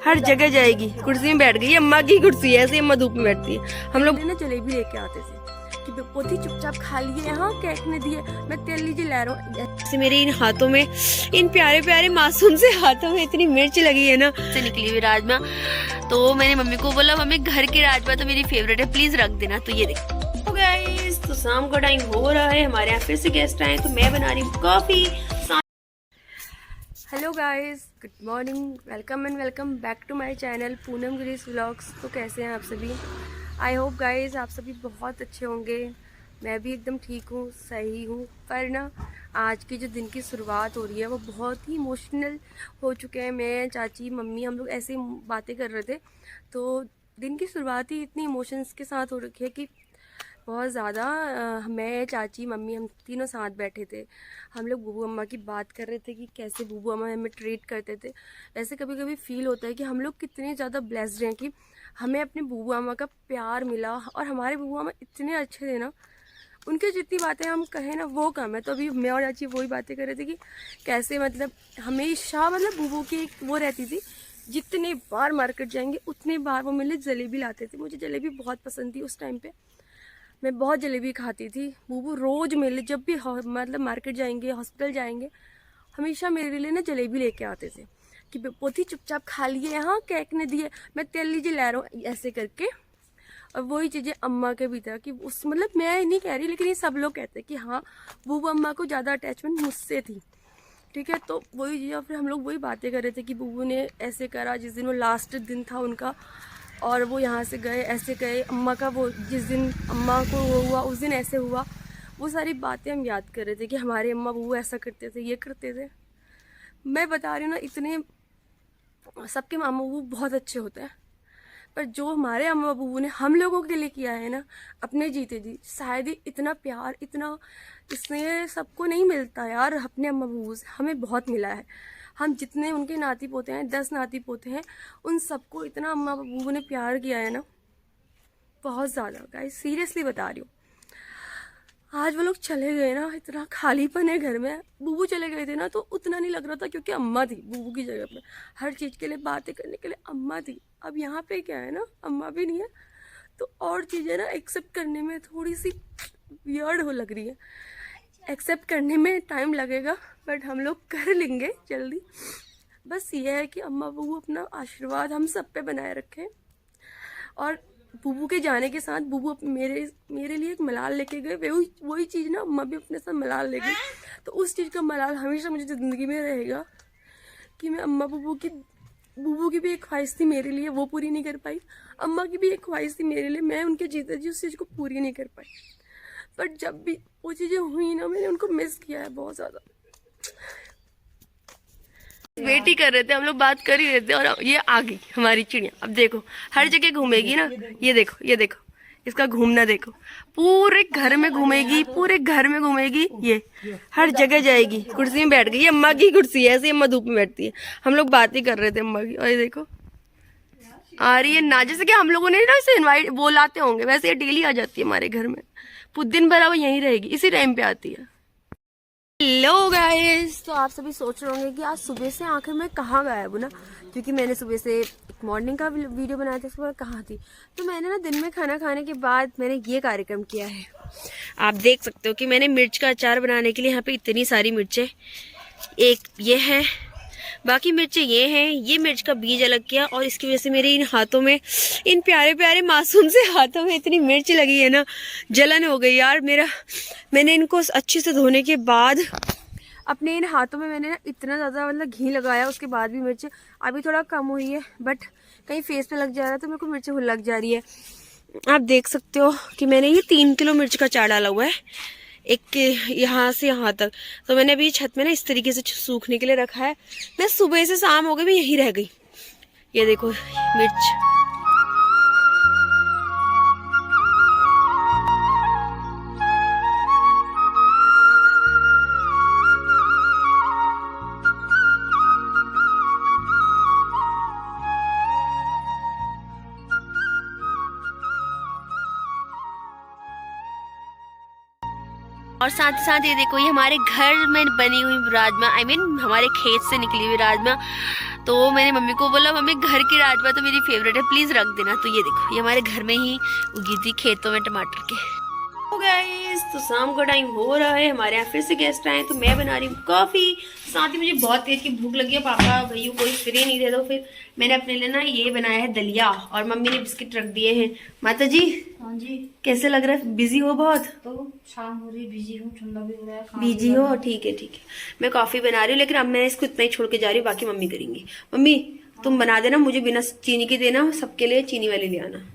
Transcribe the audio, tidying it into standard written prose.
हर जगह जाएगी, कुर्सी में बैठ गई। अम्मा की कुर्सी है, ऐसे अम्मा धूप में बैठती है। हम लोग ना जलेबी लेके आते थे कि पोती चुपचाप खा लिए, यहाँ केक ने दिए, मैं तेल लीजिए ला रहा हूँ। ऐसे मेरे इन हाथों में, इन प्यारे प्यारे मासूम से हाथों में इतनी मिर्च लगी है ना, से निकली हुई राजमा। तो मैंने मम्मी को बोला, मम्मी घर के राजमा तो मेरी फेवरेट है, प्लीज रख देना। तो ये देखो गाइस, तो शाम का टाइम हो रहा है, हमारे यहाँ फिर से गेस्ट आए, तो मैं बना रही हूँ coffee. Hello guys, good morning, welcome and welcome back to my channel Poonam Girish vlogs. तो कैसे हैं आप सभी? आई होप गाइस आप सभी बहुत अच्छे होंगे। मैं भी एकदम ठीक हूँ, सही हूँ। पर ना आज की जो दिन की शुरुआत हो रही है वो बहुत ही इमोशनल हो चुके हैं। मैं, चाची, मम्मी, हम लोग ऐसे बातें कर रहे थे, तो दिन की शुरुआत ही इतनी इमोशंस के साथ हो रखी है कि बहुत ज़्यादा। मैं, चाची, मम्मी, हम तीनों साथ बैठे थे। हम लोग बूबू अम्मा की बात कर रहे थे कि कैसे बूबू अम्मा हमें ट्रीट करते थे। ऐसे कभी कभी फील होता है कि हम लोग कितने ज़्यादा ब्लेस्ड हैं कि हमें अपने बूबू अम्मा का प्यार मिला। और हमारे बूबू अम्मा इतने अच्छे थे ना, उनकी जितनी बातें हम कहें ना वो कम है। तो अभी मैं और चाची वही बातें कर रहे थे कि कैसे मतलब हमेशा बूबू की एक वो रहती थी, जितने बार मार्केट जाएंगे उतने बार वो मेरे लिए जलेबी लाते थे। मुझे जलेबी बहुत पसंद थी उस टाइम पे, मैं बहुत जलेबी खाती थी। बूबू रोज़ मेरे लिए, जब भी मतलब मार्केट जाएंगे, हॉस्पिटल जाएंगे, हमेशा मेरे लिए ना जलेबी लेके आते थे कि पोती चुपचाप खा लिए, यहाँ केक ने दिए, मैं तेल लीजिए ला रहा हूँ, ऐसे करके। और वही चीज़ें अम्मा के भी था कि उस मतलब मैं नहीं कह रही, लेकिन ये सब लोग कहते हैं कि हाँ बूबू अम्मा को ज़्यादा अटैचमेंट मुझसे थी। ठीक है, तो वही चीज़, फिर हम लोग वही बातें कर रहे थे कि बूबू ने ऐसे करा जिस दिन वो लास्ट दिन था उनका, और वो यहाँ से गए, ऐसे गए। अम्मा का वो जिस दिन अम्मा को वो हुआ उस दिन ऐसे हुआ। वो सारी बातें हम याद कर रहे थे कि हमारे अम्मा बूबू ऐसा करते थे, ये करते थे। मैं बता रही हूँ ना, इतने सबके मामा बूबू बहुत अच्छे होते हैं, पर जो हमारे अम्मा बूबू ने हम लोगों के लिए किया है ना, अपने जीते जी, शायद ही इतना प्यार, इतना इसने सबको नहीं मिलता यार। अपने अम्मा बूबू से हमें बहुत मिला है। हम जितने उनके नाती पोते हैं, 10 नाती पोते हैं, उन सबको इतना अम्मा बूबू ने प्यार किया है ना, बहुत ज़्यादा गाइस, सीरियसली बता रही हूँ। आज वो लोग चले गए ना, इतना खालीपन है घर में। बूबू चले गए थे ना तो उतना नहीं लग रहा था, क्योंकि अम्मा थी बूबू की जगह पे, हर चीज़ के लिए, बातें करने के लिए अम्मा थी। अब यहाँ पे क्या है ना, अम्मा भी नहीं है, तो और चीज़ें ना एक्सेप्ट करने में थोड़ी सी वियर्ड हो लग रही है। एक्सेप्ट करने में टाइम लगेगा, बट हम लोग कर लेंगे जल्दी। बस ये है कि अम्मा बूबू अपना आशीर्वाद हम सब पे बनाए रखें। और बूबू के जाने के साथ बूबू मेरे लिए एक मलाल लेके गए। वही चीज़ ना अम्मा भी अपने साथ मलाल ले गई। तो उस चीज़ का मलाल हमेशा मुझे ज़िंदगी में रहेगा कि मैं अम्मा बूबू की भी एक ख्वाहिश थी मेरे लिए, वो पूरी नहीं कर पाई। अम्मा की भी एक ख्वाहिश थी मेरे लिए, मैं उनके जीते जी उस चीज़ को पूरी नहीं कर पाई। बट जब भी वो चीज़ें हुई ना, मैंने उनको मिस किया है बहुत ज़्यादा। वेट ही कर रहे थे हम लोग, बात कर ही रहे थे, और ये आ गई हमारी चिड़िया। अब देखो हर जगह घूमेगी ना, ये देखो, ये देखो इसका घूमना देखो, पूरे घर में घूमेगी, पूरे घर में घूमेगी, ये हर जगह जाएगी, कुर्सी में बैठ गई। अम्मा की कुर्सी है, ऐसे अम्मा धूप में बैठती है। हम लोग बात ही कर रहे थे अम्मा की, और ये देखो आ रही है ना, जैसे कि हम लोगों ने ना इसे इनवाइट बुलाते होंगे, वैसे ये डेली आ जाती है हमारे घर में। पूरे दिन भर वो यहीं रहेगी, इसी टाइम पे आती है। हेलो गाइस, तो आप सभी सोच रहे होंगे कि आज सुबह से आखिर मैं कहाँ गायब हूँ ना, क्योंकि मैंने सुबह से एक मॉर्निंग का वीडियो बनाया था, उसके बाद कहाँ थी। तो मैंने ना दिन में खाना खाने के बाद मैंने ये कार्यक्रम किया है। आप देख सकते हो कि मैंने मिर्च का अचार बनाने के लिए यहाँ पे इतनी सारी मिर्चें, एक ये है, बाकी मिर्चें ये हैं। ये मिर्च का बीज अलग किया, और इसकी वजह से मेरे इन हाथों में, इन प्यारे प्यारे मासूम से हाथों में इतनी मिर्च लगी है ना, जलन हो गई यार मेरा। मैंने इनको अच्छे से धोने के बाद अपने इन हाथों में मैंने ना इतना ज़्यादा मतलब घी लगाया, उसके बाद भी मिर्च अभी थोड़ा कम हुई है, बट कहीं फेस पे लग जा रहा है तो मेरे को मिर्च लग जा रही है। आप देख सकते हो कि मैंने ये 3 किलो मिर्च का अचार डाला हुआ है, एक यहाँ से यहाँ तक। तो मैंने अभी छत में ना इस तरीके से सूखने के लिए रखा है। मैं सुबह से शाम हो गई, मैं यहीं रह गई। ये देखो मिर्च, और साथ ही साथ ये देखो, ये हमारे घर में बनी हुई राजमा, आई मीन हमारे खेत से निकली हुई राजमा। तो मैंने मम्मी को बोला, मम्मी घर की राजमा तो मेरी फेवरेट है, प्लीज रख देना। तो ये देखो, ये हमारे घर में ही उगी थी खेतों में टमाटर के। तो गाइस, तो शाम का टाइम हो रहा है, हमारे यहाँ फिर से गेस्ट आए, तो मैं बना रही हूँ कॉफी। साथ ही मुझे बहुत तेज की भूख लगी है, पापा भैया कोई फ्री नहीं दे, तो फिर मैंने अपने लिए ना ये बनाया है दलिया, और मम्मी ने बिस्किट रख दिए हैं। माता जी, हाँ जी। कैसे लग रहा है? बिजी हो बहुत? तो शाम हो रही, बिजी हूँ, ठंडा भी हो रहा है। बिजी हो? ठीक है ठीक है। मैं कॉफी बना रही हूँ, लेकिन अब मैं इसको इतना ही छोड़ के जा रही हूँ, बाकी मम्मी करेंगी। मम्मी तुम बना देना, मुझे बिना चीनी के देना, सबके लिए चीनी वाली ले आना।